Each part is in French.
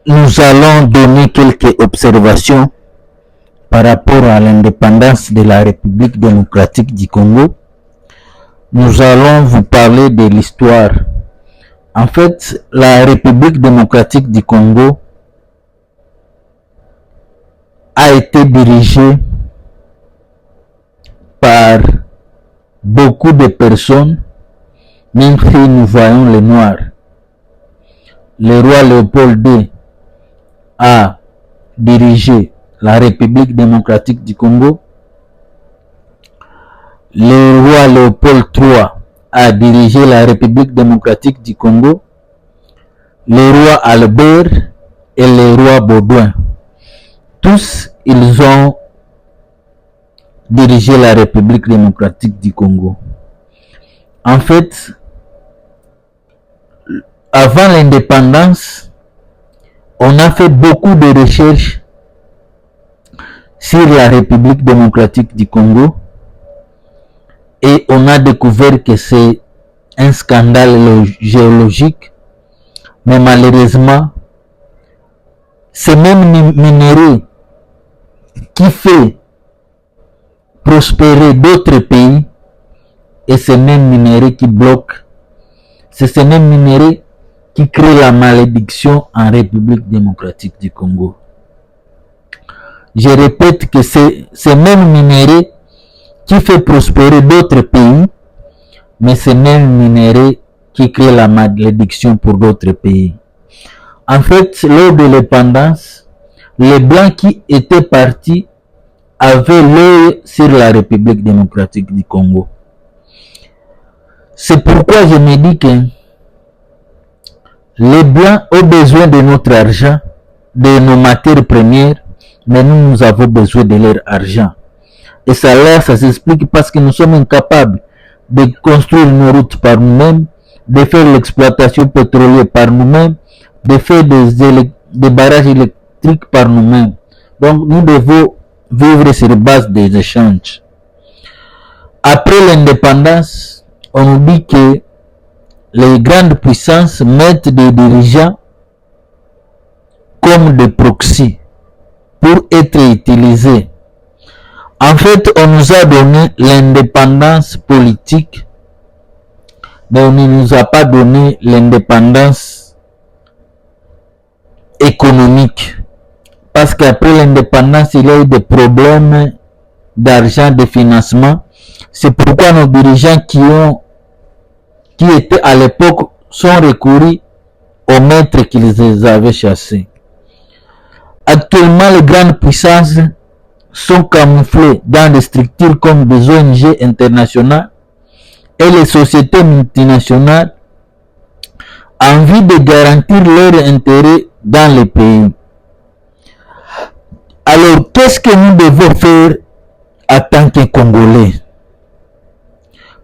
Nous allons donner quelques observations par rapport à l'indépendance de la République démocratique du Congo. Nous allons vous parler de l'histoire. En fait, la République démocratique du Congo a été dirigée par beaucoup de personnes, même si nous voyons les Noirs. Le roi Léopold II a dirigé la République démocratique du Congo. Le roi Léopold III a dirigé la République démocratique du Congo. Le roi Albert et le roi Baudouin. Tous, ils ont dirigé la République démocratique du Congo. En fait, avant l'indépendance, on a fait beaucoup de recherches sur la République démocratique du Congo et on a découvert que c'est un scandale géologique, mais malheureusement, c'est même minerai qui fait prospérer d'autres pays et c'est même minerai qui bloque, c'est ce même minerai qui crée la malédiction en République démocratique du Congo. Je répète que c'est ce même minerai qui fait prospérer d'autres pays, mais c'est même minerai qui crée la malédiction pour d'autres pays. En fait, lors de l'indépendance, les Blancs qui étaient partis avaient l'œil sur la République démocratique du Congo. C'est pourquoi je me dis que les Blancs ont besoin de notre argent, de nos matières premières, mais nous avons besoin de leur argent. Et ça s'explique parce que nous sommes incapables de construire nos routes par nous-mêmes, de faire l'exploitation pétrolière par nous-mêmes, de faire des barrages électriques par nous-mêmes. Donc nous devons vivre sur base des échanges. Après l'indépendance, on nous dit que les grandes puissances mettent des dirigeants comme des proxys pour être utilisés. En fait, on nous a donné l'indépendance politique, mais on ne nous a pas donné l'indépendance économique. Parce qu'après l'indépendance, il y a eu des problèmes d'argent, de financement. C'est pourquoi nos dirigeants qui étaient à l'époque sont recourus aux maîtres qu'ils avaient chassés. Actuellement, les grandes puissances sont camouflées dans des structures comme des ONG internationales et les sociétés multinationales en vue de garantir leurs intérêts dans les pays. Alors, qu'est-ce que nous devons faire en tant que Congolais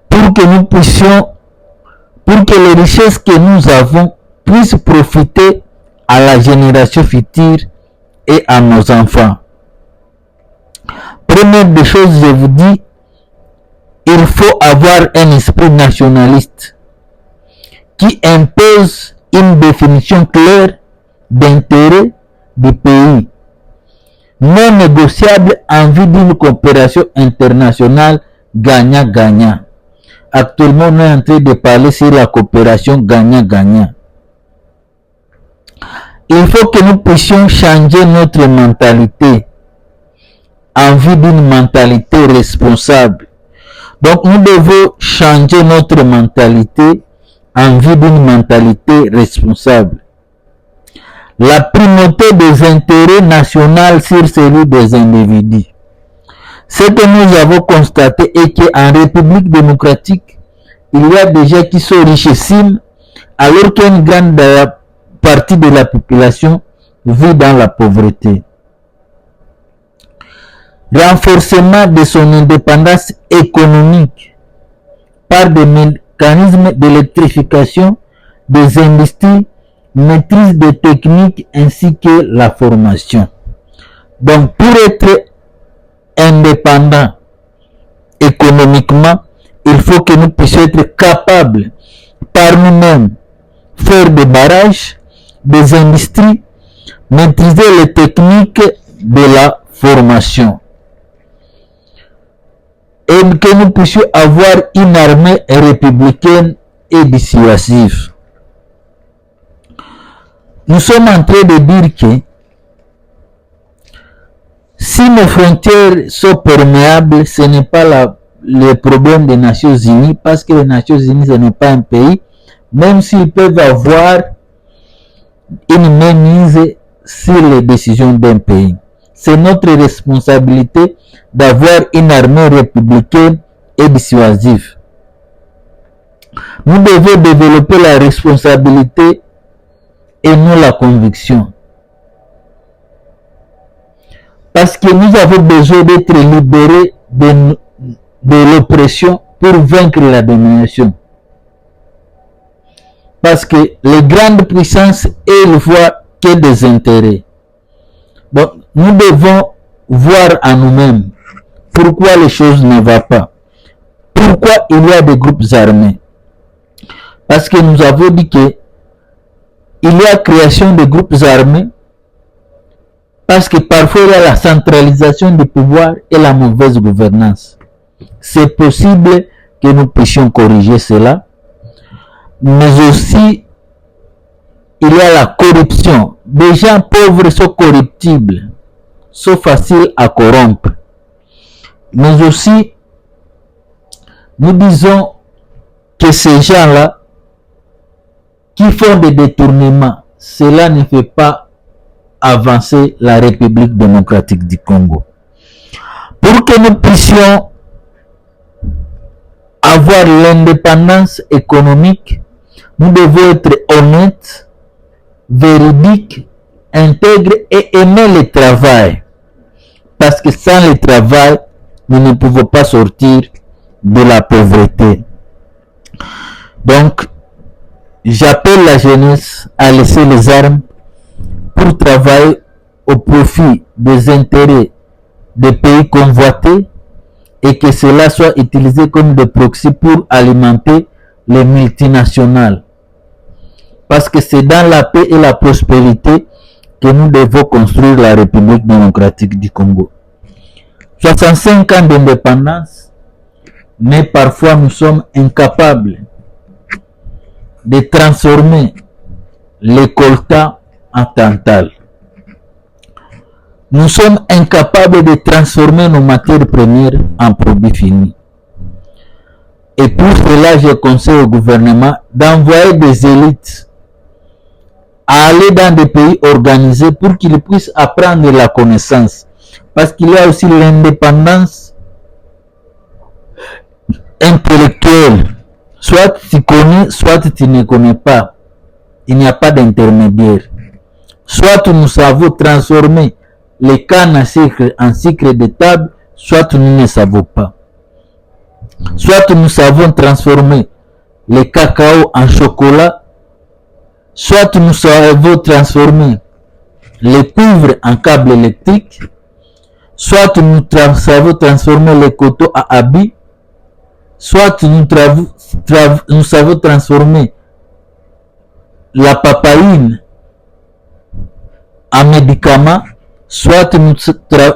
pour que nous puissions, pour que les richesses que nous avons puissent profiter à la génération future et à nos enfants? Première des choses, je vous dis, il faut avoir un esprit nationaliste qui impose une définition claire d'intérêt du pays, non négociable en vue d'une coopération internationale gagnant-gagnant. Actuellement, on est en train de parler sur la coopération gagnant-gagnant. Il faut que nous puissions changer notre mentalité en vue d'une mentalité responsable. Donc, nous devons changer notre mentalité en vue d'une mentalité responsable. La primauté des intérêts nationaux sur celui des individus. Ce que nous avons constaté est qu'en République démocratique, il y a des gens qui sont richissimes, alors qu'une grande partie de la population vit dans la pauvreté. Renforcement de son indépendance économique par des mécanismes d'électrification des industries, maîtrise des techniques ainsi que la formation. Donc, pour être indépendant économiquement, il faut que nous puissions être capables par nous-mêmes faire des barrages, des industries, maîtriser les techniques de la formation et que nous puissions avoir une armée républicaine et dissuasive. Nous sommes en train de dire que si nos frontières sont perméables, ce n'est pas le problème des Nations Unies, parce que les Nations Unies, ce n'est pas un pays, même s'ils peuvent avoir une mainmise sur les décisions d'un pays. C'est notre responsabilité d'avoir une armée républicaine et dissuasive. Nous devons développer la responsabilité et non la conviction. Parce que nous avons besoin d'être libérés de l'oppression pour vaincre la domination. Parce que les grandes puissances, elles voient que des intérêts. Donc, nous devons voir en nous-mêmes pourquoi les choses ne vont pas. Pourquoi il y a des groupes armés. Parce que nous avons dit que il y a création de groupes armés parce que parfois il y a la centralisation du pouvoir et la mauvaise gouvernance. C'est possible que nous puissions corriger cela, mais aussi il y a la corruption. Des gens pauvres sont corruptibles, sont faciles à corrompre. Mais aussi, nous disons que ces gens-là qui font des détournements, cela ne fait pas avancer la République démocratique du Congo. Pour que nous puissions avoir l'indépendance économique, nous devons être honnêtes, véridiques, intègres et aimer le travail. Parce que sans le travail, nous ne pouvons pas sortir de la pauvreté. Donc, j'appelle la jeunesse à laisser les armes pour travailler au profit des intérêts des pays convoités et que cela soit utilisé comme des proxys pour alimenter les multinationales. Parce que c'est dans la paix et la prospérité que nous devons construire la République démocratique du Congo. 65 ans d'indépendance, mais parfois nous sommes incapables de transformer les coltas en tantale. Nous sommes incapables de transformer nos matières premières en produits finis. Et pour cela, je conseille au gouvernement d'envoyer des élites à aller dans des pays organisés pour qu'ils puissent apprendre la connaissance. Parce qu'il y a aussi l'indépendance intellectuelle. Soit tu connais, soit tu ne connais pas. Il n'y a pas d'intermédiaire. Soit nous savons transformer les cannes à sucre en sucre de table, soit nous ne savons pas. Soit nous savons transformer le cacao en chocolat, soit nous savons transformer le cuivre en câble électrique, soit nous savons transformer le coton à habit, soit nous savons transformer la papaïne en médicament, soit nous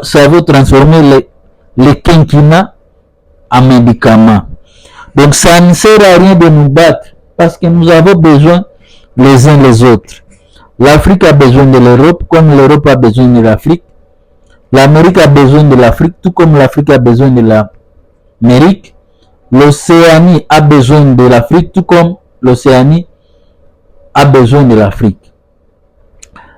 savons transformer le quinquina en médicament. Donc ça ne sert à rien de nous battre parce que nous avons besoin les uns les autres. L'Afrique a besoin de l'Europe comme l'Europe a besoin de l'Afrique. L'Amérique a besoin de l'Afrique tout comme l'Afrique a besoin de l'Amérique. L'Océanie a besoin de l'Afrique tout comme l'Océanie a besoin de l'Afrique.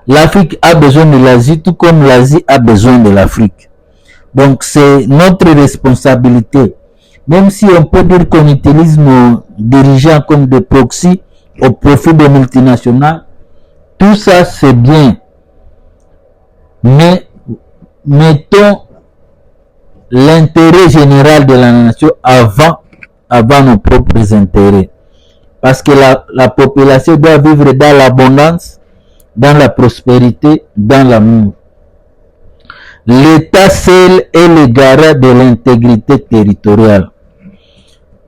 L'Afrique a besoin de l'Asie tout comme l'Asie a besoin de l'Afrique. Donc c'est notre responsabilité. Même si on peut dire qu'on utilise nos dirigeants comme des proxys au profit des multinationales, tout ça c'est bien. Mais mettons l'intérêt général de la nation avant nos propres intérêts. Parce que la population doit vivre dans l'abondance, dans la prospérité, dans l'amour. L'État seul est le garant de l'intégrité territoriale.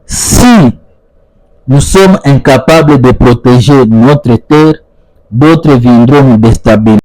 Si nous sommes incapables de protéger notre terre, d'autres viendront nous déstabiliser.